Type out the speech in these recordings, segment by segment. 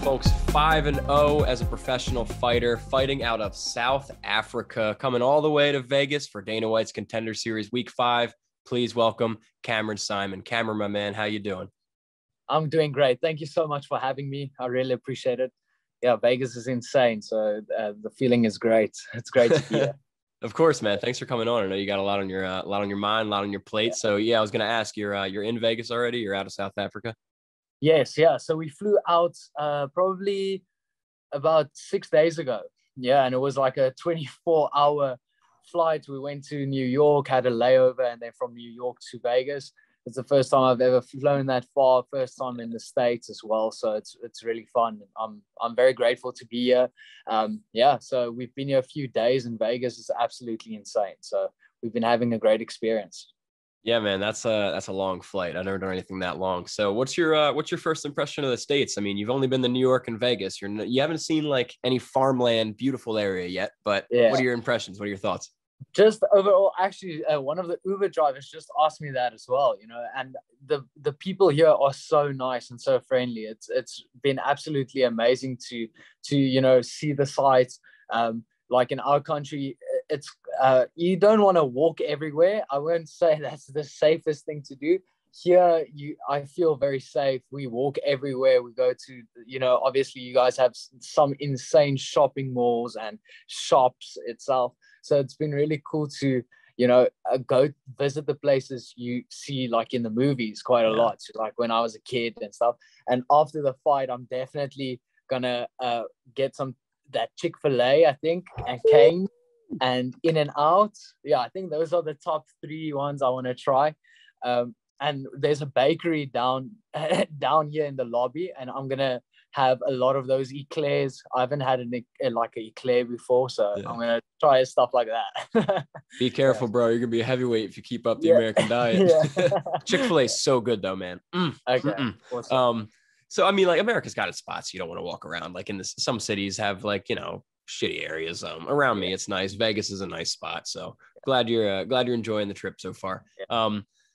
folks. 5-0 as a professional fighter, fighting out of South Africa, coming all the way to Vegas for Dana White's Contender Series Week 5. Please welcome Cameron Saaiman. Cameron, my man, how you doing? I'm doing great. Thank you so much for having me. I really appreciate it. Yeah, Vegas is insane, so the feeling is great. It's great to be here. Of course, man. Thanks for coming on. I know you got a lot on your mind, a lot on your plate. Yeah. So yeah, I was going to ask, you're in Vegas already? You're out of South Africa? Yes, yeah. So we flew out probably about 6 days ago. Yeah, and it was like a 24-hour flight. We went to New York, had a layover, and then from New York to Vegas. It's the first time I've ever flown that far. First time in the States as well. So it's really fun. I'm very grateful to be here. Yeah. So we've been here a few days, and Vegas is absolutely insane. So we've been having a great experience. Yeah, man, that's a long flight. I've never done anything that long. So what's your first impression of the States? I mean, you've only been to New York and Vegas. You haven't seen like any farmland, beautiful area yet. But yeah. What are your impressions? What are your thoughts? Just overall, actually, one of the Uber drivers just asked me that as well, and the people here are so nice and so friendly. It's been absolutely amazing to see the sights. Like in our country, it's you don't want to walk everywhere. I won't say that's the safest thing to do. Here, I feel very safe. We walk everywhere. We go to, obviously you guys have some insane shopping malls and shops itself. So it's been really cool to, go visit the places you see like in the movies quite a lot. So, like when I was a kid and stuff. And after the fight, I'm definitely gonna get that Chick-fil-A, I think, and Cane and In-N-Out. Yeah, I think those are the top 3 ones I want to try. And there's a bakery down here in the lobby, and I'm gonna have a lot of those eclairs. I haven't had an eclair before, so I'm gonna try stuff like that. Be careful, bro. You're gonna be a heavyweight if you keep up the American diet. Chick-fil-A is so good, though, man. Okay. Awesome. So I mean, like America's got its spots you don't want to walk around. Like some cities have like shitty areas. Around me, it's nice. Vegas is a nice spot. So glad you're enjoying the trip so far.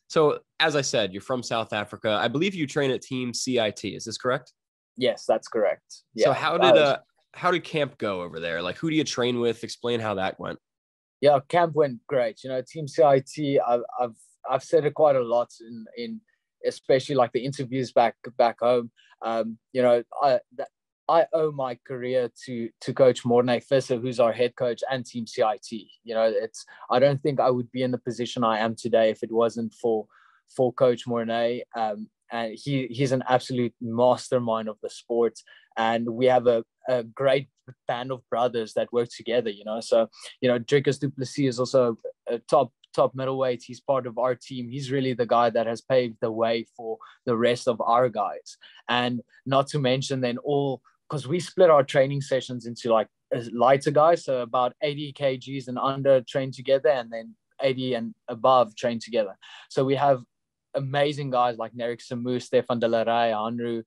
So as I said, you're from South Africa. I believe you train at Team CIT. Is this correct? Yes, that's correct. Yeah. So how did camp go over there? Like, who do you train with? Explain how that went. Yeah, camp went great. Team CIT. I've said it quite a lot in especially like the interviews back home. I owe my career to Coach Morne Visser, who's our head coach, and Team CIT. I don't think I would be in the position I am today if it wasn't for Coach Morne. And he's an absolute mastermind of the sport. And we have a great band of brothers that work together, So, Dricus du Plessis is also a top middleweight. He's part of our team. He's really the guy that has paved the way for the rest of our guys. And not to mention then because we split our training sessions into like lighter guys, so about 80 kgs and under train together, and then 80 and above train together. So we have amazing guys like Nerik Samu, Stefan De La Rey, Hanru,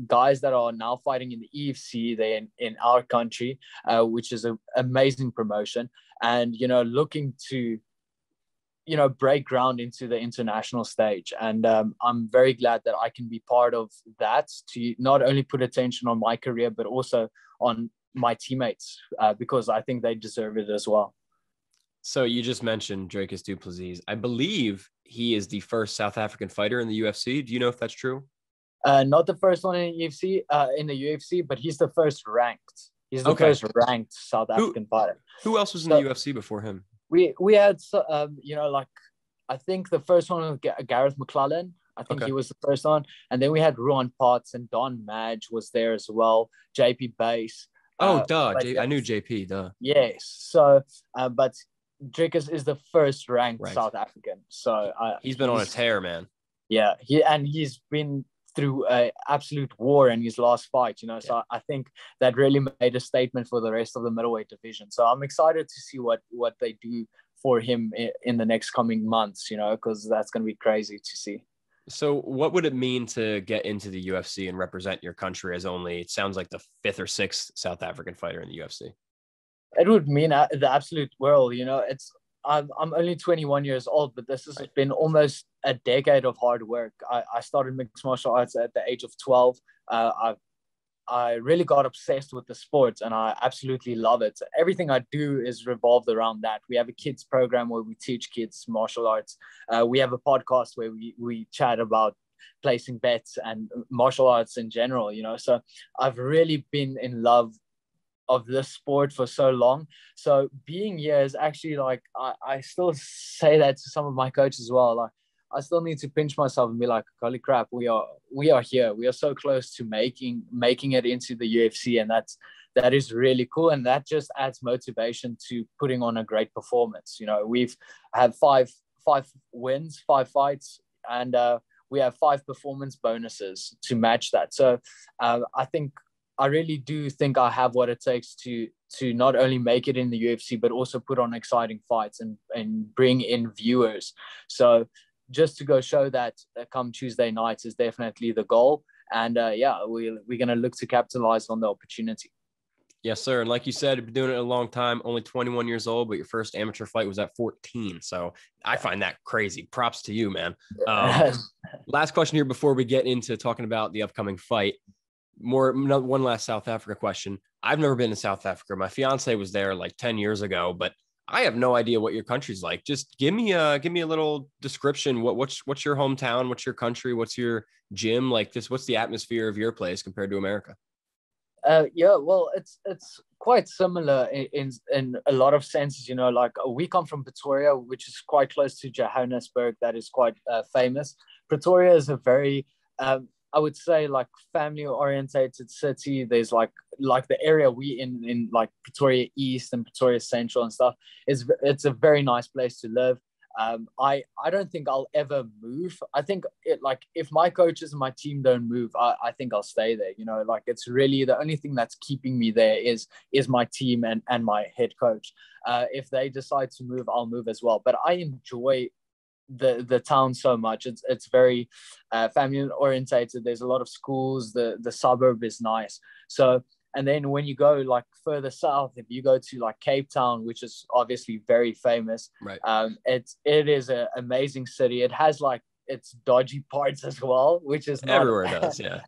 guys that are now fighting in the EFC there in our country, which is an amazing promotion. And, looking to, break ground into the international stage. And I'm very glad that I can be part of that, to not only put attention on my career, but also on my teammates, because I think they deserve it as well. So you just mentioned Dricus du Plessis. I believe he is the first South African fighter in the UFC. Do you know if that's true? Not the first one in the UFC, but he's the first ranked. He's the first ranked South African fighter. Who else was in the UFC before him? We had, I think the first one was Gareth McClellan. I think he was the first one. And then we had Ruan Potts, and Don Madge was there as well. JP Bass. I knew JP, duh. Yes. So, but Dricus is the first ranked South African. So he's been on a tear, man. Yeah. He's been through an absolute war in his last fight, So I think that really made a statement for the rest of the middleweight division. So I'm excited to see what they do for him in the next coming months, because that's going to be crazy to see. So what would it mean to get into the UFC and represent your country as only, it sounds like, the 5th or 6th South African fighter in the UFC? It would mean the absolute world. I'm only 21 years old, but this has been almost a decade of hard work. I started mixed martial arts at the age of 12. I've I really got obsessed with the sport, and I absolutely love it. Everything I do is revolved around that. We have a kids program where we teach kids martial arts. We have a podcast where we chat about placing bets and martial arts in general, you know. So I've really been in love of this sport for so long. So being here is actually like, I still say that to some of my coaches as well. Like, I still need to pinch myself and be like, holy crap, we are here. We are so close to making it into the UFC, and that is really cool. And that just adds motivation to putting on a great performance. You know, we've had five wins, 5 fights, and we have 5 performance bonuses to match that. So I really do think I have what it takes to not only make it in the UFC, but also put on exciting fights and bring in viewers. So just to go show that come Tuesday night is definitely the goal. And we're going to look to capitalize on the opportunity. Yes, sir. And like you said, you've been doing it a long time, only 21 years old, but your first amateur fight was at 14. So I find that crazy. Props to you, man. Last question here before we get into talking about the upcoming fight. One last South Africa question. I've never been to South Africa. My fiance was there like 10 years ago, but I have no idea what your country's like. Just give me a little description. What's your hometown? What's your country? What's your gym like? This, what's the atmosphere of your place compared to America? Well, it's quite similar in a lot of senses. You know, like we come from Pretoria, which is quite close to Johannesburg. That is quite famous. Pretoria is a very I would say like family orientated city. There's like the area we in like Pretoria East and Pretoria Central and stuff. It's a very nice place to live. I don't think I'll ever move. I think if my coaches and my team don't move, I think I'll stay there. You know, like it's really the only thing that's keeping me there is my team and my head coach. If they decide to move, I'll move as well. But I enjoy the town so much. It's very family orientated. There's a lot of schools. The suburb is nice. So, and then when you go like further south, if you go to like Cape Town, which is obviously very famous, right? It is an amazing city. It has like its dodgy parts as well, which is not everywhere does, yeah,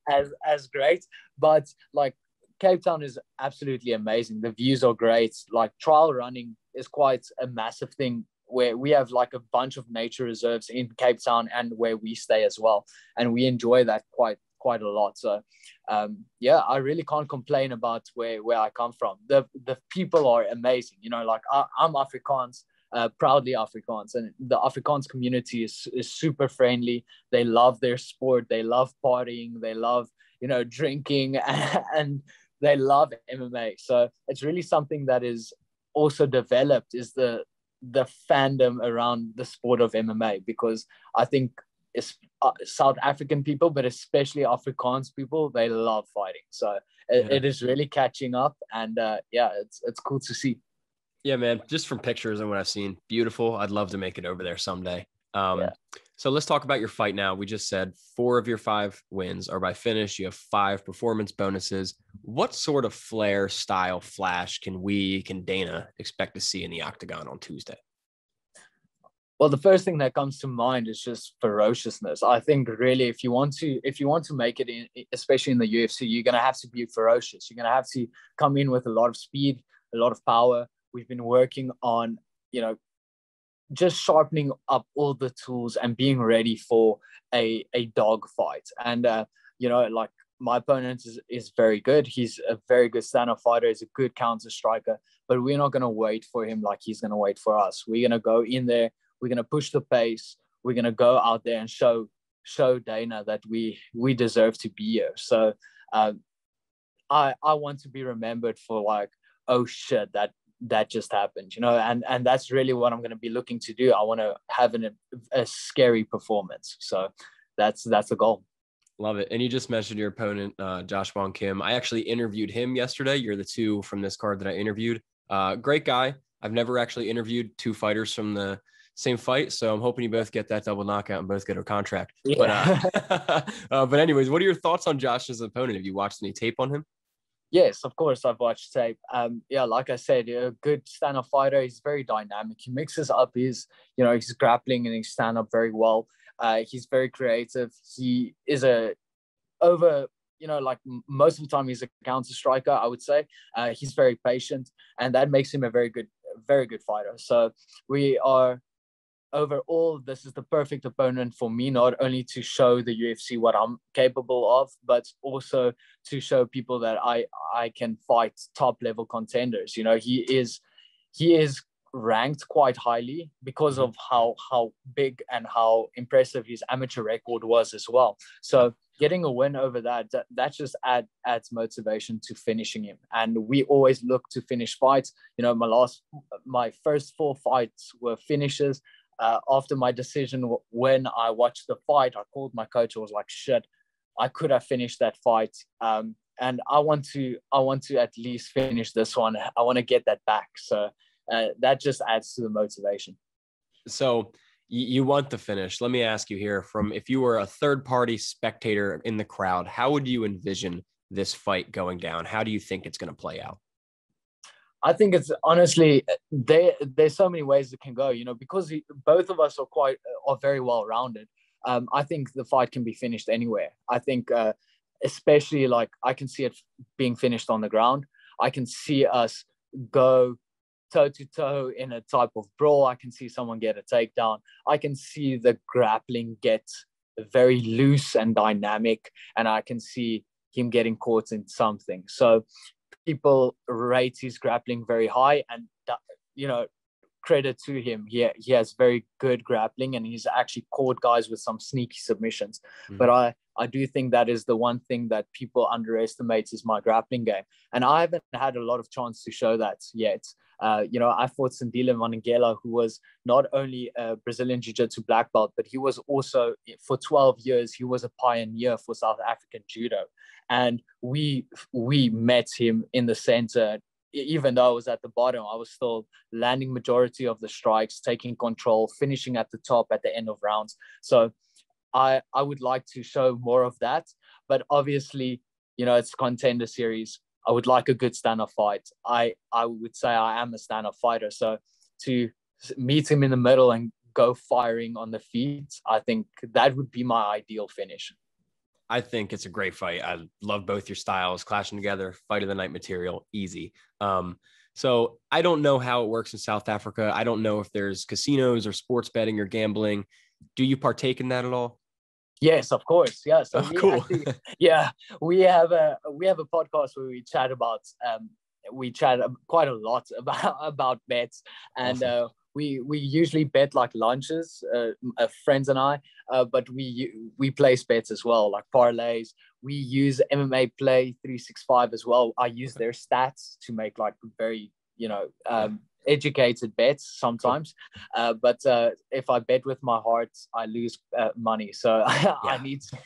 as great. But like Cape Town is absolutely amazing. The views are great. Like trail running is quite a massive thing, where we have like a bunch of nature reserves in Cape Town and where we stay as well. And we enjoy that quite a lot. So I really can't complain about where I come from. The people are amazing. You know, like I'm Afrikaans, proudly Afrikaans, and the Afrikaans community is super friendly. They love their sport. They love partying. They love, you know, drinking and they love MMA. So it's really something that is also developed is the fandom around the sport of MMA, because I think it's South African people, but especially Afrikaans people, they love fighting. So it is really catching up, and it's cool to see. Yeah, man, just from pictures and what I've seen, beautiful. I'd love to make it over there someday. So let's talk about your fight now. We just said 4 of your 5 wins are by finish. You have 5 performance bonuses. What sort of flair, style, flash can Dana expect to see in the octagon on Tuesday? Well, the first thing that comes to mind is just ferociousness. I think really, if you want to make it in, especially in the UFC, you're gonna have to be ferocious. You're gonna have to come in with a lot of speed, a lot of power. We've been working on, you know, just sharpening up all the tools and being ready for a dog fight. And you know, like my opponent is very good. He's a very good stand-up fighter. He's a good counter striker. But we're not gonna wait for him like he's gonna wait for us. We're gonna go in there. We're gonna push the pace. We're gonna go out there and show Dana that we deserve to be here. So I want to be remembered for like, oh shit, that just happened, you know, and that's really what I'm going to be looking to do. I want to have a scary performance. So that's the goal. Love it. And you just mentioned your opponent, Josh Wong Kim. I actually interviewed him yesterday. You're the 2 from this card that I interviewed. Great guy. I've never actually interviewed 2 fighters from the same fight, so I'm hoping you both get that double knockout and both get a contract. Yeah. But anyways, what are your thoughts on Josh's opponent? Have you watched any tape on him? Yes, of course, I've watched tape. Like I said, a good stand-up fighter. He's very dynamic. He mixes up his grappling and his stand-up very well. He's very creative. He is over like most of the time he's a counter striker, I would say. He's very patient, and that makes him a very good fighter. So we are, overall, this is the perfect opponent for me, not only to show the UFC what I'm capable of, but also to show people that I can fight top level contenders. He is ranked quite highly because of how big and how impressive his amateur record was as well. So getting a win over that just adds motivation to finishing him. And we always look to finish fights. My first 4 fights were finishes. After my decision, when I watched the fight, I called my coach. I was like, shit, I could have finished that fight. And I want to at least finish this one. I want to get that back. So that just adds to the motivation. So you want the finish. Let me ask you here, from if you were a third party spectator in the crowd, how would you envision this fight going down? How do you think it's going to play out? I think it's honestly, there's so many ways it can go, because both of us are very well rounded. I think the fight can be finished anywhere. I think, especially like I can see it being finished on the ground. I can see us go toe to toe in a type of brawl. I can see someone get a takedown. I can see the grappling get very loose and dynamic, and I can see him getting caught in something. So people rate his grappling very high, and credit to him. He has very good grappling, and he's actually caught guys with some sneaky submissions. But I do think that is the one thing that people underestimate is my grappling game. And I haven't had a lot of chance to show that yet. I fought Sandile Manangela, who was not only a Brazilian Jiu-Jitsu black belt, but he was also, for 12 years, he was a pioneer for South African judo. And we met him in the center. Even though I was at the bottom, I was still landing majority of the strikes, taking control, finishing at the top at the end of rounds. So I would like to show more of that. But obviously, it's Contender series. I would like a good stand-up fight. I would say I am a stand-up fighter. So to meet him in the middle and go firing on the feet, I think that would be my ideal finish. I think it's a great fight. I love both your styles clashing together. Fight of the night material, easy. So I don't know how it works in South Africa. I don't know if there's casinos or sports betting or gambling. Do you partake in that at all? Yes, of course. Yeah. So cool. we have a podcast where we chat quite a lot about bets, and awesome. We usually bet like lunches, friends and I, but we place bets as well, like parlays. We use MMA Play 365 as well. I use their stats to make like very, educated bets sometimes. Cool. But if I bet with my heart, I lose money. So I need to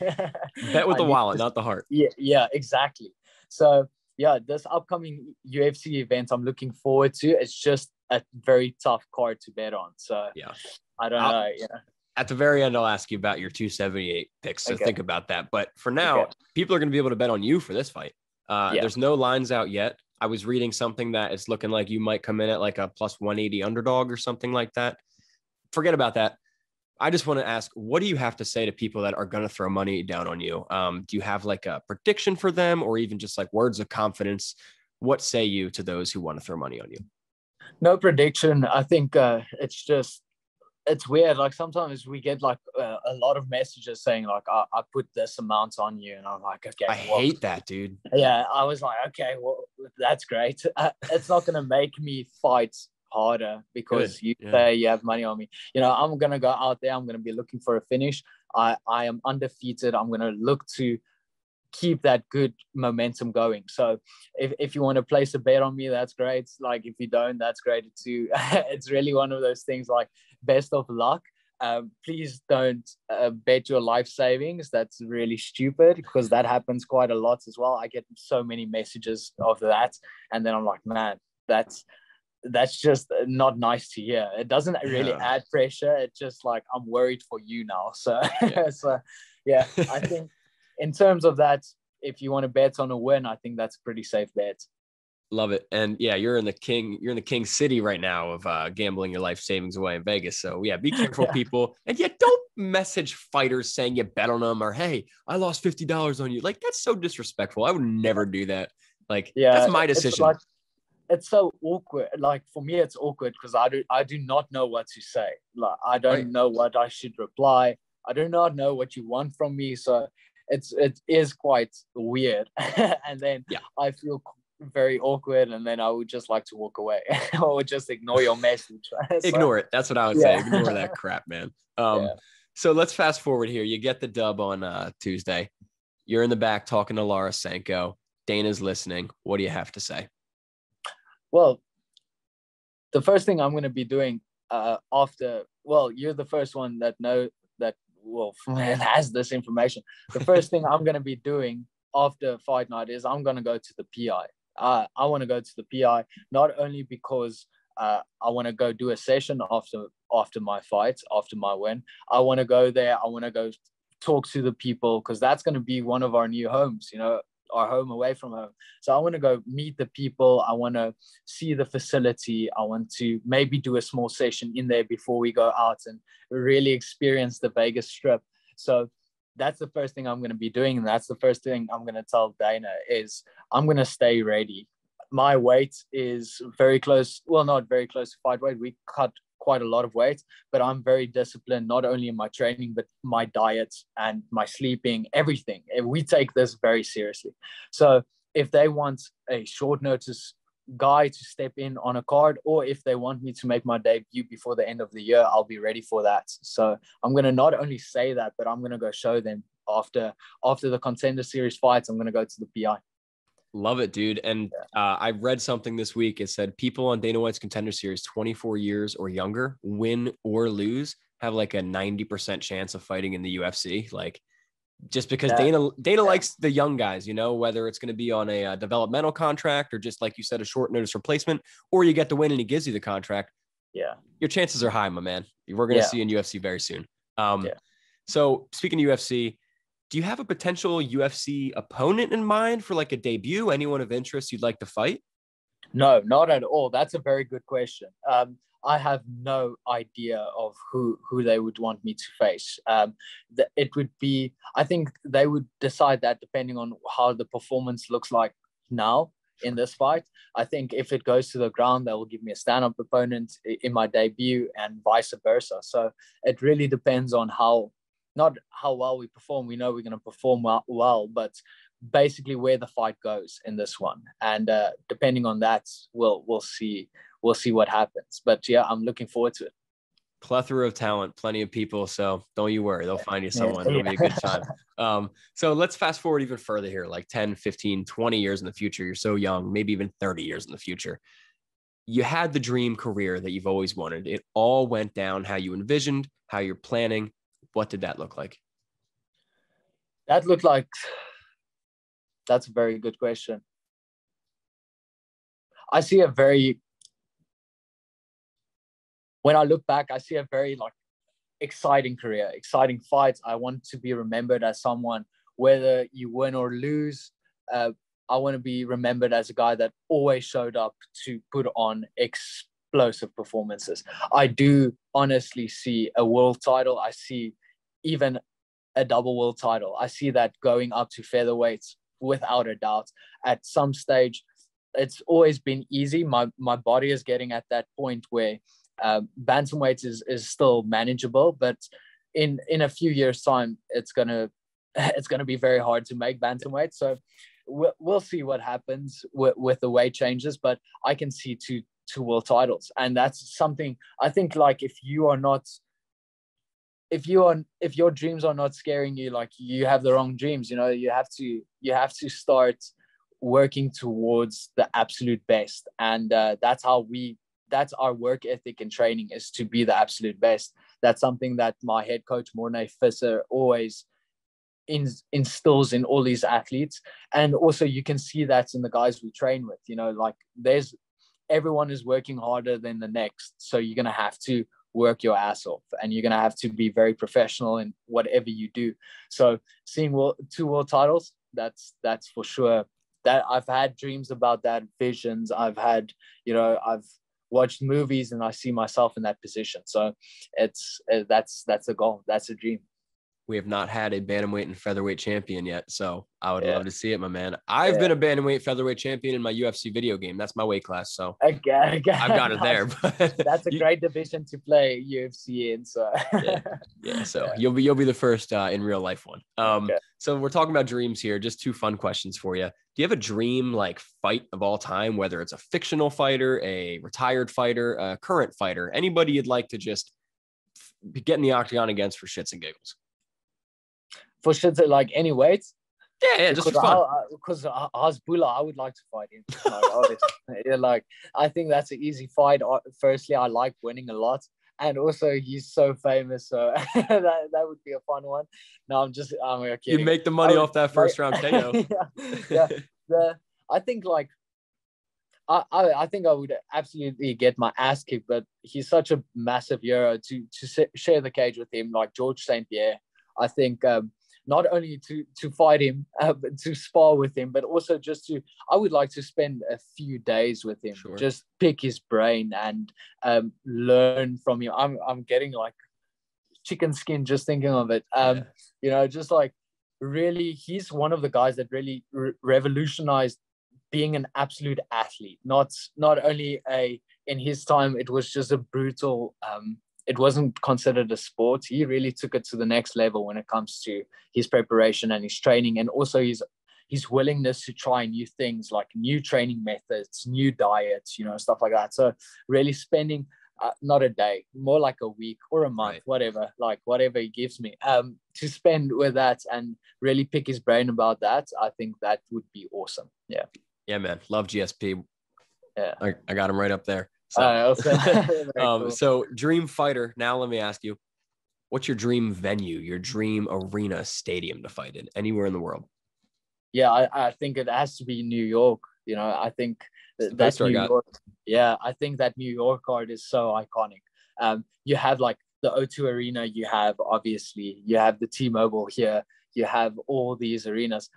bet with the wallet, not the heart. Yeah, exactly. So this upcoming UFC event I'm looking forward to. It's just a very tough card to bet on. So I don't know. At the very end, I'll ask you about your 278 picks. So think about that. But for now, people are going to be able to bet on you for this fight. There's no lines out yet. I was reading something that it's looking like you might come in at like a plus 180 underdog or something like that. Forget about that. I just want to ask, what do you have to say to people that are going to throw money down on you? Do you have like a prediction for them, or even just like words of confidence? What say you to those who want to throw money on you? No prediction. I think it's weird. Like sometimes we get like a lot of messages saying like, I put this amount on you. And I'm like, okay. I hate that, dude. Yeah. I was like, okay, well, that's great. It's not going to make me fight harder because you say you have money on me. I'm going to go out there. I'm going to be looking for a finish. I am undefeated. I'm going to look to keep that good momentum going. So if you want to place a bet on me, that's great. Like if you don't, that's great too. It's really one of those things like best of luck. Please don't bet your life savings. That's really stupid because that happens quite a lot as well. I get so many messages of that. And then I'm like, man, that's just not nice to hear. It doesn't really add pressure. It's just like, I'm worried for you now. So, I think in terms of that, if you want to bet on a win, I think that's a pretty safe bet. Love it. And yeah, you're in the king city right now of gambling your life savings away in Vegas. So yeah, be careful, people. And yeah, don't message fighters saying you bet on them or hey, I lost $50 on you. Like, that's so disrespectful. I would never do that. Like, that's my decision. It's so awkward. Like, for me, it's awkward because I do not know what to say. Like, I don't know what I should reply. I do not know what you want from me. So it is quite weird. And then I feel very awkward, and then I would just like to walk away or just ignore your message. Ignore it. That's what I would say. Ignore that crap, man. So let's fast forward here. You get the dub on Tuesday. You're in the back talking to Laura Sanko. Dana's listening. What do you have to say? Well, the first thing I'm going to be doing you're the first one that has this information. The first thing I'm going to be doing after fight night is I'm going to go to the PI. I want to go to the PI, not only because I want to go do a session after my fight, after my win. I want to go there. I want to go talk to the people because that's going to be one of our new homes, our home away from home. So I want to go meet the people. I want to see the facility. I want to maybe do a small session in there before we go out and really experience the Vegas Strip. So that's the first thing I'm going to be doing. And that's the first thing I'm going to tell Dana is I'm going to stay ready. My weight is very close. Well, not very close to fight weight. We cut quite a lot of weight, but I'm very disciplined, not only in my training, but my diet and my sleeping, everything. We take this very seriously. So if they want a short notice guy to step in on a card, or if they want me to make my debut before the end of the year, I'll be ready for that. So I'm going to not only say that, but I'm going to go show them after the Contender Series fights. I'm going to go to the PI. Love it, dude. And I read something this week. It said people on Dana White's Contender Series 24 years or younger, win or lose, have like a 90% chance of fighting in the UFC. Like, just because Dana likes the young guys, whether it's going to be on a developmental contract or just, like you said, a short notice replacement, or you get the win and he gives you the contract. Yeah. Your chances are high, my man. We're going to see you in UFC very soon. So speaking of UFC, do you have a potential UFC opponent in mind for like a debut? Anyone of interest you'd like to fight? No, not at all. That's a very good question. I have no idea of who they would want me to face. It would be, I think they would decide that depending on how the performance looks like now in this fight. I think if it goes to the ground, they will give me a stand-up opponent in my debut and vice versa. So it really depends on not how well we perform. We know we're going to perform well, but basically where the fight goes in this one. And depending on that, we'll see what happens. But yeah, I'm looking forward to it. Plethora of talent, plenty of people. So don't you worry. They'll find you someone. It'll be a good time. So let's fast forward even further here, like 10, 15, 20 years in the future. You're so young, maybe even 30 years in the future. You had the dream career that you've always wanted. It all went down how you envisioned, how you're planning. What did that look like? That's a very good question. When I look back, I see a very exciting career, exciting fights. I want to be remembered as someone, whether you win or lose. I want to be remembered as a guy that always showed up to put on explosive performances. I do honestly see a world title. I see even a double world title. I see that going up to featherweights without a doubt. At some stage, it's always been easy. My body is getting at that point where bantamweight is still manageable, but in a few years' time, it's gonna be very hard to make bantamweight. So we'll see what happens with the weight changes, but I can see two world titles, and that's something I think. Like, if your dreams are not scaring you, like, you have the wrong dreams. You have to start working towards the absolute best, and that's our work ethic and training, is to be the absolute best. That's something that my head coach Mornay Visser always instills in all these athletes. And also you can see that in the guys we train with. Everyone is working harder than the next, so you're going to have to work your ass off, and you're going to have to be very professional in whatever you do. So seeing two world titles, that's for sure that I've had dreams about that, visions. I've had, I've watched movies and I see myself in that position. So that's a goal. That's a dream. We have not had a bantamweight and featherweight champion yet, so I would Yeah. love to see it, my man. I've been a bantamweight featherweight champion in my UFC video game. That's my weight class, so I've got it there. But that's a great division to play UFC in. So so you'll be the first in real life one. So we're talking about dreams here. Just two fun questions for you. Do you have a dream like fight of all time, whether it's a fictional fighter, a retired fighter, a current fighter, anybody you'd like to just get in the octagon against for shits and giggles? For shits, like any weights? Yeah, just for fun. Because Hasbullah, I would like to fight him. Like, I think that's an easy fight. Firstly, I like winning a lot, and also he's so famous, so that would be a fun one. No, I'm kidding. You'd make the money off that first round KO. I think like I think I would absolutely get my ass kicked, but he's such a massive hero to share the cage with him, like George St. Pierre. I think not only to fight him, but to spar with him, but also I would like to spend a few days with him, just pick his brain and learn from him. I'm getting like chicken skin just thinking of it. Just like really, he's one of the guys that really revolutionized being an absolute athlete. Not only in his time, it was just a brutal. It wasn't considered a sport. He really took it to the next level when it comes to his preparation and his training, and also his willingness to try new things, like new training methods, new diets, stuff like that. So really spending not a day, more like a week or a month, whatever he gives me, to spend with that and really pick his brain about that. I think that would be awesome. Yeah, man. Love GSP. Yeah, I got him right up there. So, cool. So dream fighter. Now let me ask you, what's your dream venue, your dream arena, stadium to fight in, anywhere in the world? Yeah, I think it has to be New York. I think that's New York. Yeah, I think that New York card is so iconic. You have like the O2 Arena. You have the T-Mobile here. You have all these arenas.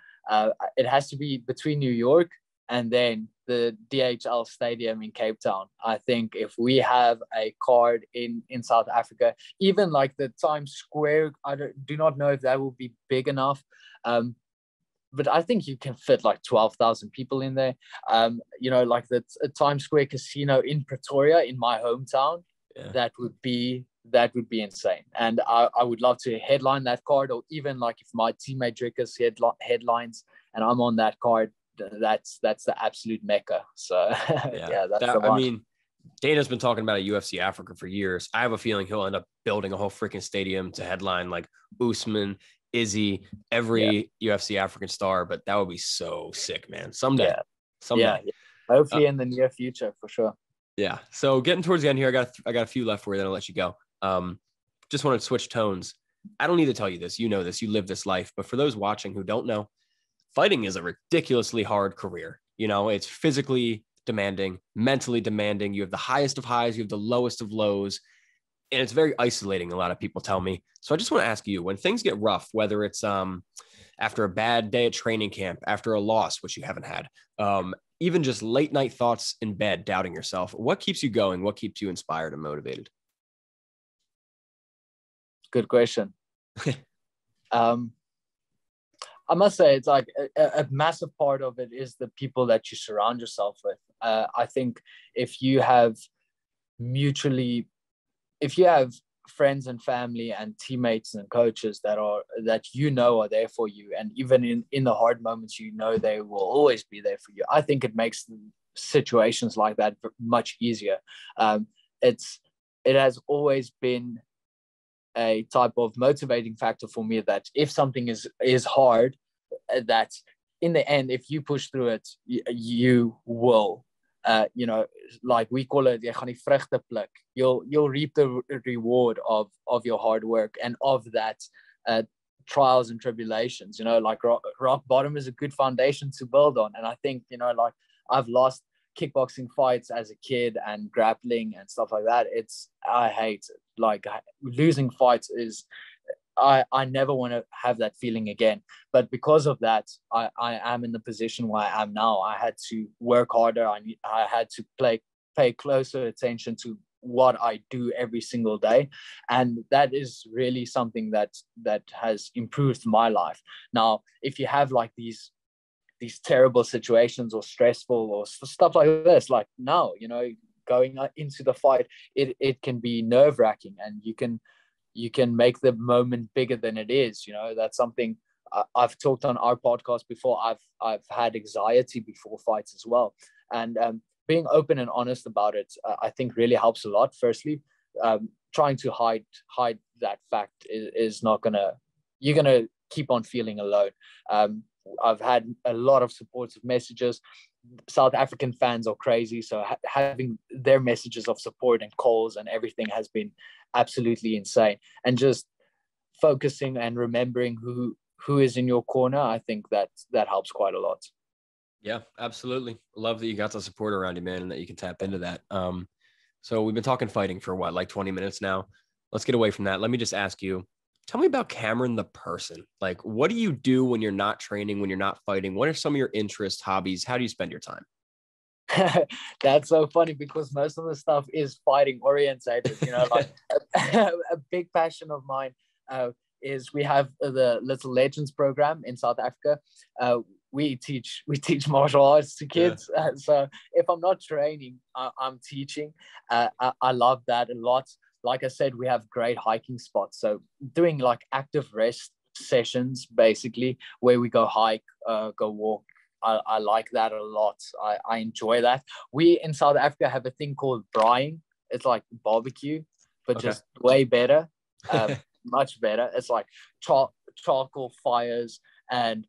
It has to be between New York and then the DHL Stadium in Cape Town. I think if we have a card in South Africa, even like the Times Square, I do not know if that will be big enough. But I think you can fit like 12,000 people in there. Like the Times Square Casino in Pretoria, in my hometown, that would be insane. And I would love to headline that card, or even like if my teammate Drickus headlines and I'm on that card, that's the absolute mecca. So that's the one. I mean, Dana's been talking about a UFC Africa for years. I have a feeling he'll end up building a whole freaking stadium to headline like Usman, Izzy, every UFC African star. But that would be so sick, man. Someday. Hopefully in the near future, for sure. Yeah. So getting towards the end here, I got a few left for you, then I'll let you go. Just want to switch tones. I don't need to tell you this. You know this. You live this life. But for those watching who don't know, fighting is a ridiculously hard career. It's physically demanding, mentally demanding. You have the highest of highs, you have the lowest of lows, and it's very isolating, a lot of people tell me. So I just want to ask you, when things get rough, whether it's after a bad day at training camp, after a loss, which you haven't had, even just late night thoughts in bed, doubting yourself, what keeps you going? What keeps you inspired and motivated? Good question. I must say it's like a massive part of it is the people that you surround yourself with. I think if you have friends and family and teammates and coaches that are there for you, and even in the hard moments, they will always be there for you, I think it makes situations like that much easier. It has always been a type of motivating factor for me that if something is hard, that in the end, if you push through it, you will, like we call it, you'll reap the reward of your hard work and of that trials and tribulations. Like rock bottom is a good foundation to build on. And I think, like I've lost kickboxing fights as a kid and grappling and stuff like that. I hate it. Like losing fights I never want to have that feeling again. But because of that, I am in the position where I am now. I had to work harder. I had to pay closer attention to what I do every single day, and that is really something that has improved my life. Now, if you have like these terrible situations or stressful or stuff like this, like now, going into the fight, it can be nerve-wracking, and you can make the moment bigger than it is. That's something I've talked on our podcast before. I've had anxiety before fights as well, and being open and honest about it, I think really helps a lot. Firstly, trying to hide that fact is not gonna. You're gonna keep on feeling alone. I've had a lot of supportive messages. South African fans are crazy, so having their messages of support and calls and everything has been absolutely insane. And just focusing and remembering who is in your corner, I think that helps quite a lot. Yeah, absolutely. Love that you got the support around you, man, and that you can tap into that. So we've been talking fighting for what, like 20 minutes now. Let's get away from that. Let me just ask you, tell me about Cameron the person. Like, what do you do when you're not training, when you're not fighting? What are some of your interests, hobbies? How do you spend your time? That's so funny because most of the stuff is fighting orientated. Like a big passion of mine is we have the Little Legends program in South Africa. We teach martial arts to kids. Yeah. So if I'm not training, I'm teaching. I love that a lot. Like I said, we have great hiking spots. So doing like active rest sessions, basically, where we go hike, go walk. I like that a lot. I enjoy that. We in South Africa have a thing called braaiing. It's like barbecue, but just way better, much better. It's like charcoal fires, and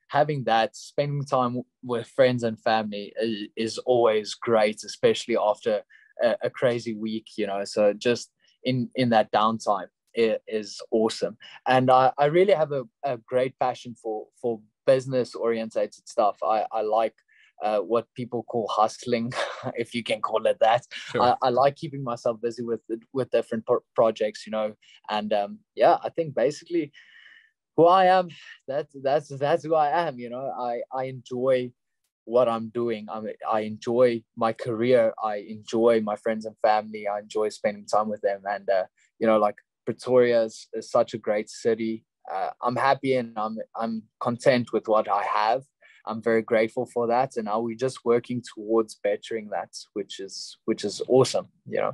having that, spending time with friends and family is always great, especially after a crazy week. So just in that downtime, it is awesome. And I really have a great passion for business orientated stuff. I like what people call hustling, if you can call it that. Sure. I like keeping myself busy with different projects, and I think basically who I am, that's who I am. I enjoy what I'm doing. I enjoy my career. I enjoy my friends and family. I enjoy spending time with them. And like Pretoria is such a great city. I'm happy and I'm content with what I have. I'm very grateful for that, and we're just working towards bettering that, which is awesome. Yeah,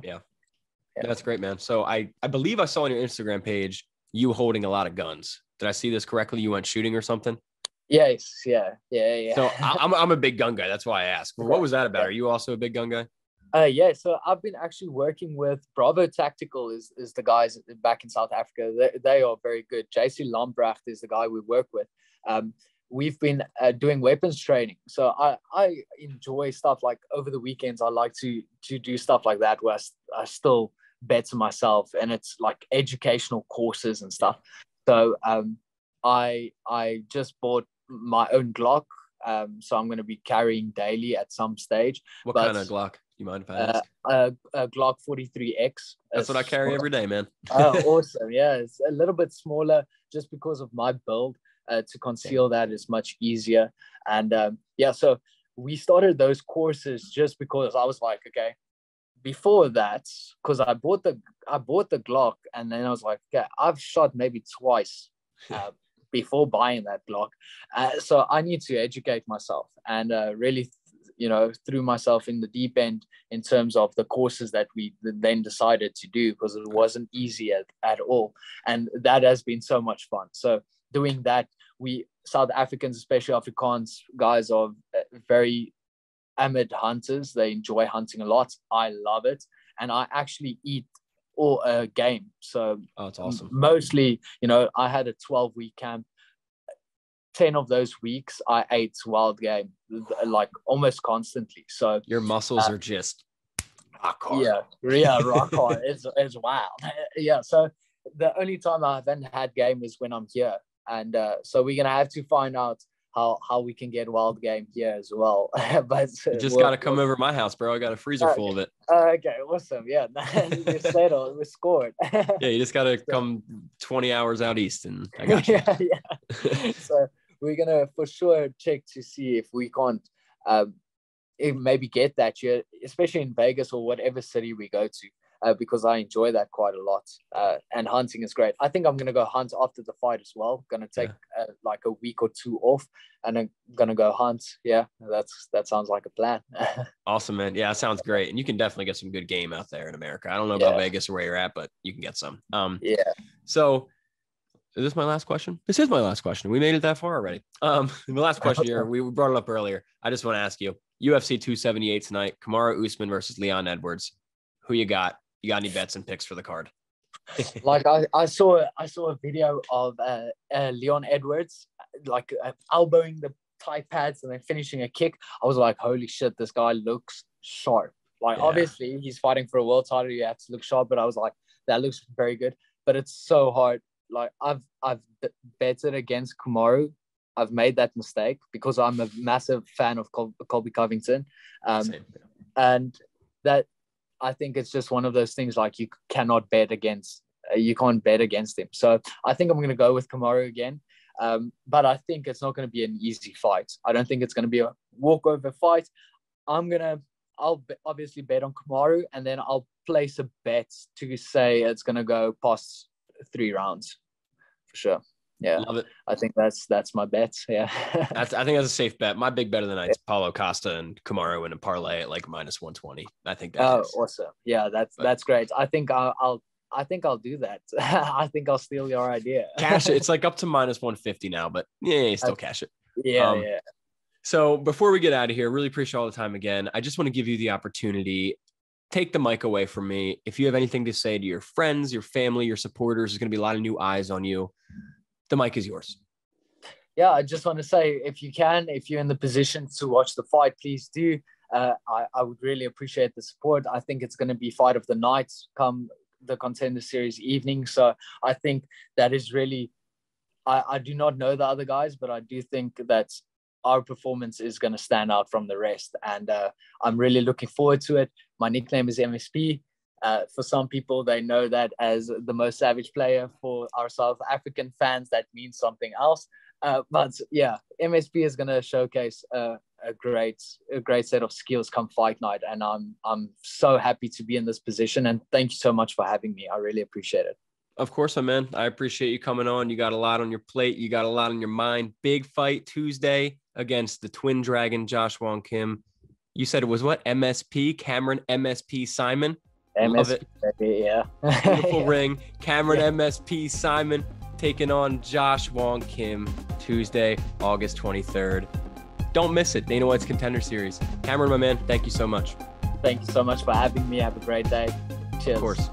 that's great, man. So I believe I saw on your Instagram page you holding a lot of guns. Did I see this correctly? You went shooting or something? Yes, yeah. So I'm a big gun guy. That's why I asked. What was that about? Are you also a big gun guy? Yeah, so I've been actually working with Bravo Tactical is the guys back in South Africa. They are very good. JC Lambrecht is the guy we work with. We've been doing weapons training. So I enjoy stuff like over the weekends. I like to do stuff like that where I still better myself, and it's like educational courses and stuff. So I just bought my own Glock. So I'm going to be carrying daily at some stage. What kind of Glock? You mind if I ask? A Glock 43X. That's what I carry every day, man. Awesome. Yeah, it's a little bit smaller just because of my build. To conceal that is much easier. And so we started those courses just because I was like, okay, before that, because I bought the Glock, and then I was like, okay, I've shot maybe twice before buying that Glock. So I need to educate myself and really threw myself in the deep end in terms of the courses that we then decided to do, because it wasn't easy at all. And that has been so much fun. So doing that, we South Africans, especially Afrikaans guys, are very avid hunters. They enjoy hunting a lot. I love it. And I actually eat all game. So that's awesome. Mostly, I had a 12-week camp. 10 of those weeks I ate wild game, like almost constantly. So your muscles are just rock hard. Yeah, rock hard. It's wild. Yeah. So the only time I haven't had game is when I'm here. And so we're going to have to find out how we can get wild game here as well. But you just got to come over my house, bro. I got a freezer full of it. Okay, awesome. Yeah, we settled. We scored. Yeah, you just got to come 20 hours out east, and I got you. Yeah. So we're gonna for sure check to see if we can't maybe get that year, especially in Vegas or whatever city we go to. Because I enjoy that quite a lot, and hunting is great. I think I'm gonna go hunt after the fight as well. Gonna take like a week or two off, and I'm gonna go hunt. Yeah, that sounds like a plan. Awesome, man. Yeah, that sounds great, and you can definitely get some good game out there in America. I don't know about Vegas or where you're at, but you can get some. Yeah. So, is this my last question? This is my last question. We made it that far already. The last question here, we brought it up earlier. I just want to ask you: UFC 278 tonight, Kamaru Usman versus Leon Edwards. Who you got? You got any bets and picks for the card? Like I saw a video of Leon Edwards like elbowing the Thai pads and then finishing a kick. I was like, holy shit, this guy looks sharp. Like obviously he's fighting for a world title, you have to look sharp, but I was like, that looks very good. But it's so hard. Like I've betted against Kamaru. I've made that mistake because I'm a massive fan of Colby Covington, and that. I think it's just one of those things like you can't bet against him. So I think I'm going to go with Kamaru again. But I think it's not going to be an easy fight. I don't think it's going to be a walkover fight. I'll obviously bet on Kamaru, and then I'll place a bet to say it's going to go past 3 rounds for sure. Yeah, love it. I think that's my bet. Yeah, I think that's a safe bet. My big bet of the night is Paulo Costa and Kamaru in a parlay at like -120. I think that's awesome. Yeah, that's great. I think I'll do that. I think I'll steal your idea. Cash it. It's like up to -150 now, but you still cash it. Yeah. So before we get out of here, really appreciate all the time again. I just want to give you the opportunity. Take the mic away from me. If you have anything to say to your friends, your family, your supporters, there's going to be a lot of new eyes on you. The mic is yours. Yeah, I just want to say, if you're in the position to watch the fight, please do. I would really appreciate the support. I think it's going to be fight of the night come the Contender Series evening. So I think that is really, I do not know the other guys, but I do think that our performance is going to stand out from the rest. And I'm really looking forward to it. My nickname is MSP. For some people, they know that as the most savage player. For our South African fans, that means something else. But yeah, MSP is going to showcase a great set of skills come fight night, and I'm so happy to be in this position. And thank you so much for having me. I really appreciate it. Of course, my man. I appreciate you coming on. You got a lot on your plate. You got a lot on your mind. Big fight Tuesday against the Twin Dragon, Josh Wong Kim. You said it was what? MSP, Cameron MSP Saaiman. Love it. Yeah. Beautiful ring. Cameron MSP Saaiman taking on Josh Wong Kim Tuesday, August 23rd. Don't miss it. Dana White's Contender Series. Cameron, my man, thank you so much. Thank you so much for having me. Have a great day. Cheers. Of course.